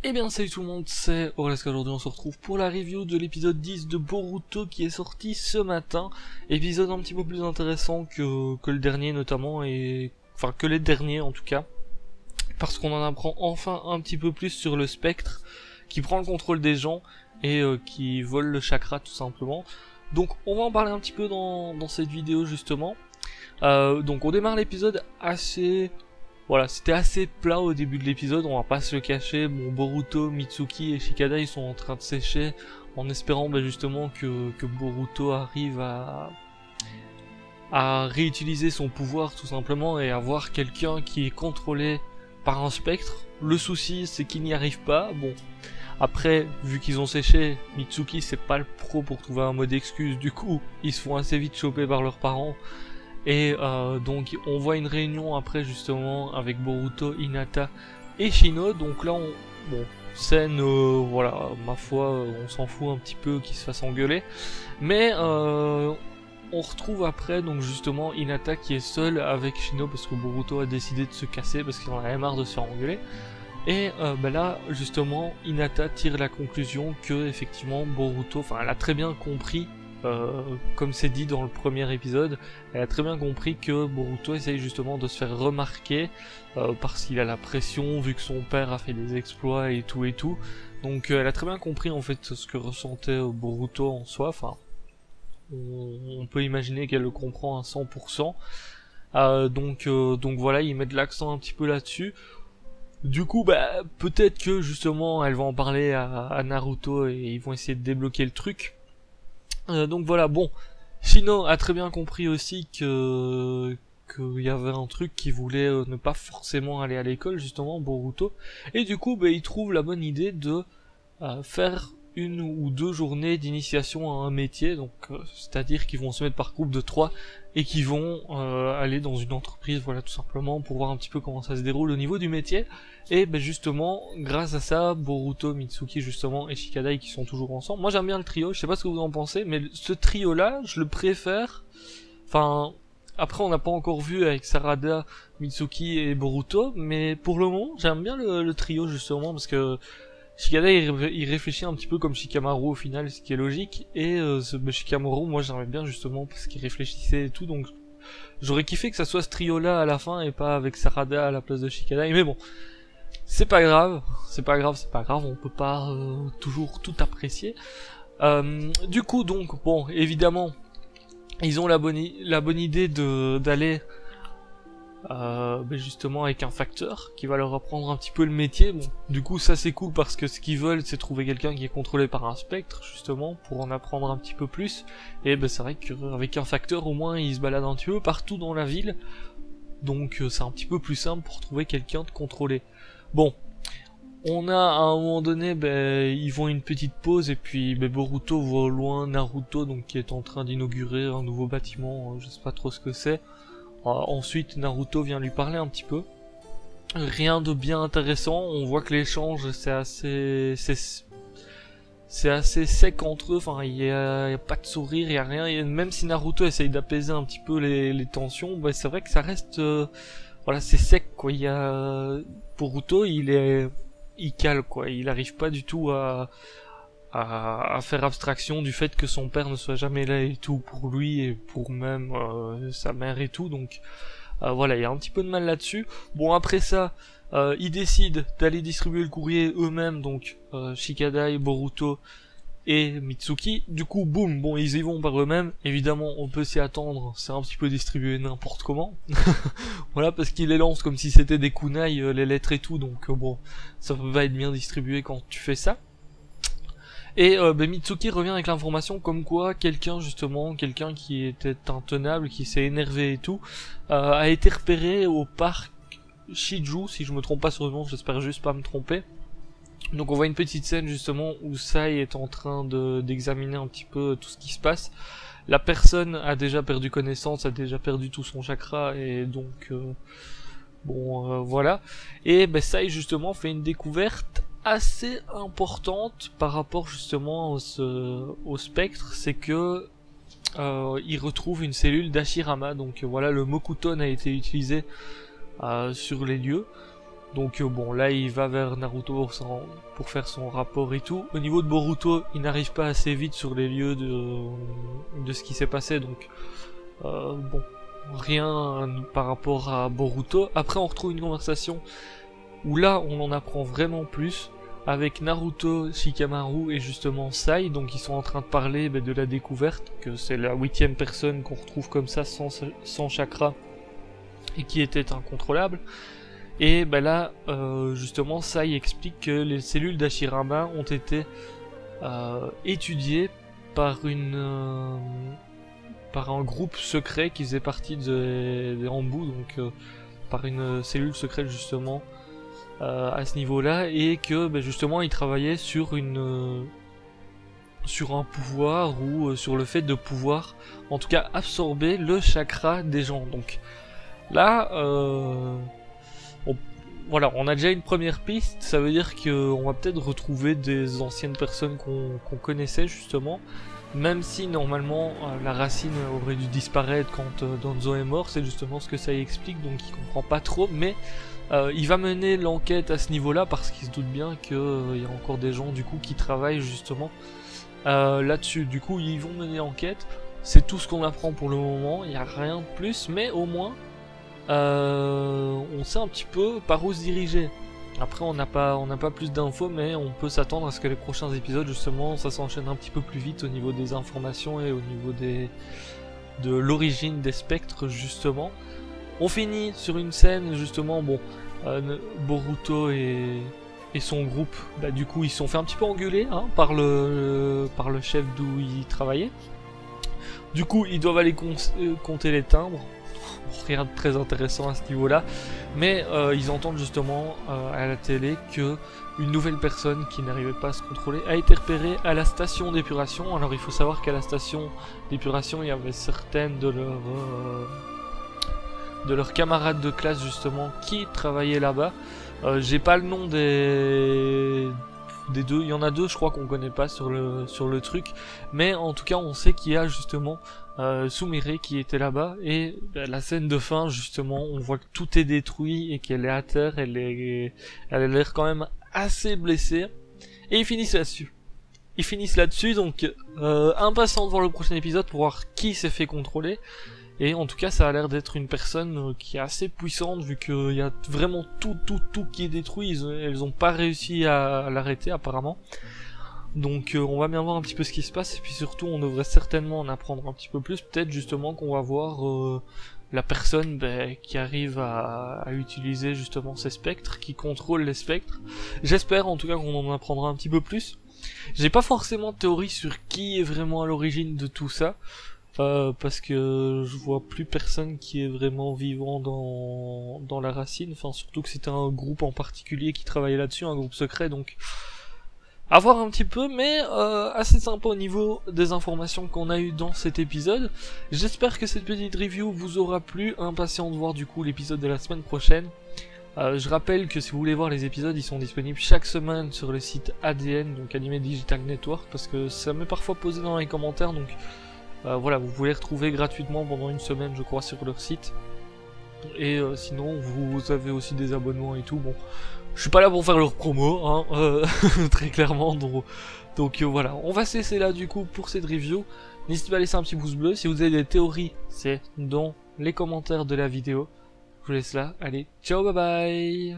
Eh bien salut tout le monde, c'est Orlesk. Aujourd'hui on se retrouve pour la review de l'épisode 10 de Boruto qui est sorti ce matin. Épisode un petit peu plus intéressant que le dernier notamment, et enfin que les derniers en tout cas. Parce qu'on en apprend enfin un petit peu plus sur le spectre qui prend le contrôle des gens et qui vole le chakra tout simplement. Donc on va en parler un petit peu dans cette vidéo justement. Donc on démarre l'épisode assez... Voilà, c'était assez plat au début de l'épisode, on va pas se le cacher. Bon, Boruto, Mitsuki et Shikada ils sont en train de sécher en espérant justement que Boruto arrive à réutiliser son pouvoir tout simplement et avoir quelqu'un qui est contrôlé par un spectre. Le souci c'est qu'il n'y arrive pas. Bon, après vu qu'ils ont séché, Mitsuki c'est pas le pro pour trouver un mot d'excuse, du coup ils se font assez vite choper par leurs parents. Et donc on voit une réunion après justement avec Boruto, Hinata et Shino. Donc là bon, scène voilà, ma foi on s'en fout un petit peu qu'ils se fassent engueuler. Mais on retrouve après donc justement Hinata qui est seule avec Shino parce que Boruto a décidé de se casser parce qu'il en avait marre de se faire engueuler. Et là justement Hinata tire la conclusion que effectivement Boruto, enfin elle a très bien compris, comme c'est dit dans le premier épisode, elle a très bien compris que Boruto essaye justement de se faire remarquer parce qu'il a la pression vu que son père a fait des exploits et tout. Donc elle a très bien compris en fait ce que ressentait Boruto en soi. Enfin, on peut imaginer qu'elle le comprend à 100%. Donc voilà, ils mettent l'accent un petit peu là-dessus. Du coup, peut-être que justement elle va en parler à Naruto et ils vont essayer de débloquer le truc. Donc voilà, bon, Shino a très bien compris aussi qu'il y avait un truc qui voulait ne pas forcément aller à l'école, justement, Boruto, et du coup, il trouve la bonne idée de faire 1 ou 2 journées d'initiation à un métier, donc c'est-à-dire qu'ils vont se mettre par groupe de 3 et qui vont aller dans une entreprise, voilà, tout simplement, pour voir un petit peu comment ça se déroule au niveau du métier. Et justement, grâce à ça, Boruto, Mitsuki justement et Shikada qui sont toujours ensemble. Moi j'aime bien le trio, je sais pas ce que vous en pensez, mais ce trio là, je le préfère. Enfin, après on n'a pas encore vu avec Sarada, Mitsuki et Boruto, mais pour le moment j'aime bien le trio justement parce que Shikada il réfléchit un petit peu comme Shikamaru au final, ce qui est logique, et Shikamaru moi j'aimais bien justement parce qu'il réfléchissait et tout, donc j'aurais kiffé que ça soit ce trio là à la fin et pas avec Sarada à la place de Shikada, mais bon. C'est pas grave, on peut pas toujours tout apprécier. Du coup donc, bon, évidemment, ils ont la bonne idée d'aller justement avec un facteur qui va leur apprendre un petit peu le métier. Bon, du coup ça c'est cool parce que ce qu'ils veulent c'est trouver quelqu'un qui est contrôlé par un spectre justement pour en apprendre un petit peu plus. Et c'est vrai qu'avec un facteur au moins ils se baladent un petit peu partout dans la ville. Donc c'est un petit peu plus simple pour trouver quelqu'un de contrôlé. Bon, on a à un moment donné, ils vont une petite pause et puis Boruto voit au loin Naruto donc qui est en train d'inaugurer un nouveau bâtiment, je sais pas trop ce que c'est. Ensuite Naruto vient lui parler un petit peu. Rien de bien intéressant, on voit que l'échange c'est assez sec entre eux, enfin il y a pas de sourire, il y a rien, même si Naruto essaye d'apaiser un petit peu les tensions, c'est vrai que ça reste voilà, c'est sec quoi. Il y a Boruto, il cale quoi, il arrive pas du tout à faire abstraction du fait que son père ne soit jamais là et tout pour lui et pour même sa mère et tout, donc voilà, il y a un petit peu de mal là-dessus. Bon, après ça, ils décident d'aller distribuer le courrier eux-mêmes, donc Shikada, Boruto et Mitsuki. Du coup, boum, bon, ils y vont par eux-mêmes. Évidemment, on peut s'y attendre, c'est un petit peu distribué n'importe comment. Voilà, parce qu'ils les lancent comme si c'était des kunai, les lettres et tout, donc bon, ça peut pas être bien distribué quand tu fais ça. Et Mitsuki revient avec l'information comme quoi quelqu'un qui était intenable, qui s'est énervé et tout, a été repéré au parc Shiju, si je me trompe pas sur le nom, j'espère juste pas me tromper. Donc on voit une petite scène justement où Sai est en train d'examiner un petit peu tout ce qui se passe. La personne a déjà perdu connaissance, a déjà perdu tout son chakra, et donc voilà. Et Sai justement fait une découverte assez importante par rapport justement au spectre, c'est que il retrouve une cellule d'Hashirama, donc voilà, le Mokuton a été utilisé sur les lieux. Donc bon, là il va vers Naruto pour faire son rapport et tout. Au niveau de Boruto, il n'arrive pas assez vite sur les lieux de ce qui s'est passé, donc bon, rien par rapport à Boruto. Après on retrouve une conversation où là on en apprend vraiment plus avec Naruto, Shikamaru et justement Sai. Donc ils sont en train de parler de la découverte, que c'est la 8e personne qu'on retrouve comme ça sans chakra et qui était incontrôlable. Et là, justement, Sai explique que les cellules d'Hashirama ont été étudiées par par un groupe secret qui faisait partie des Anbu, donc par une cellule secrète justement à ce niveau-là, et que justement ils travaillaient sur un pouvoir ou sur le fait de pouvoir, en tout cas, absorber le chakra des gens. Donc là, voilà, on a déjà une première piste, ça veut dire qu'on va peut-être retrouver des anciennes personnes qu'on connaissait justement, même si normalement la racine aurait dû disparaître quand Danzo est mort, c'est justement ce que ça explique, donc il comprend pas trop, mais il va mener l'enquête à ce niveau-là parce qu'il se doute bien qu'il y a encore des gens du coup qui travaillent justement là-dessus. Du coup ils vont mener l'enquête, c'est tout ce qu'on apprend pour le moment, il n'y a rien de plus, mais au moins on sait un petit peu par où se diriger. Après on n'a pas plus d'infos, mais on peut s'attendre à ce que les prochains épisodes justement ça s'enchaîne un petit peu plus vite au niveau des informations et au niveau de l'origine des spectres justement. On finit sur une scène justement, bon, Boruto et son groupe, du coup ils se sont fait un petit peu engueuler par le chef d'où ils travaillaient. Du coup ils doivent aller compter les timbres. Rien de très intéressant à ce niveau-là, mais ils entendent justement à la télé que une nouvelle personne qui n'arrivait pas à se contrôler a été repérée à la station d'épuration. Alors il faut savoir qu'à la station d'épuration il y avait certaines de leurs camarades de classe justement qui travaillaient là-bas. J'ai pas le nom des deux, il y en a deux je crois qu'on connaît pas sur le truc, mais en tout cas on sait qu'il y a justement Sumire qui était là-bas, et la scène de fin justement on voit que tout est détruit et qu'elle est à terre, elle a l'air quand même assez blessée, et ils finissent là-dessus. Donc impatient de voir le prochain épisode pour voir qui s'est fait contrôler. Et en tout cas ça a l'air d'être une personne qui est assez puissante, vu qu'il y a vraiment tout qui est détruit. Elles ont pas réussi à l'arrêter apparemment. Donc on va bien voir un petit peu ce qui se passe, et puis surtout on devrait certainement en apprendre un petit peu plus. Peut-être justement qu'on va voir la personne qui arrive à utiliser justement ces spectres, qui contrôle les spectres. J'espère en tout cas qu'on en apprendra un petit peu plus. J'ai pas forcément de théorie sur qui est vraiment à l'origine de tout ça. Parce que je vois plus personne qui est vraiment vivant dans la racine, enfin surtout que c'était un groupe en particulier qui travaillait là-dessus, un groupe secret, donc à voir un petit peu, mais assez sympa au niveau des informations qu'on a eu dans cet épisode. J'espère que cette petite review vous aura plu, impatient de voir du coup l'épisode de la semaine prochaine. Je rappelle que si vous voulez voir les épisodes, ils sont disponibles chaque semaine sur le site ADN, donc Anime Digital Network, parce que ça m'est parfois posé dans les commentaires, donc voilà, vous pouvez les retrouver gratuitement pendant une semaine je crois sur leur site. Et sinon vous avez aussi des abonnements et tout. Bon, je suis pas là pour faire leur promo très clairement, donc voilà, on va cesser là du coup pour cette review. N'hésitez pas à laisser un petit pouce bleu. Si vous avez des théories, c'est dans les commentaires de la vidéo. Je vous laisse là, allez, ciao, bye bye.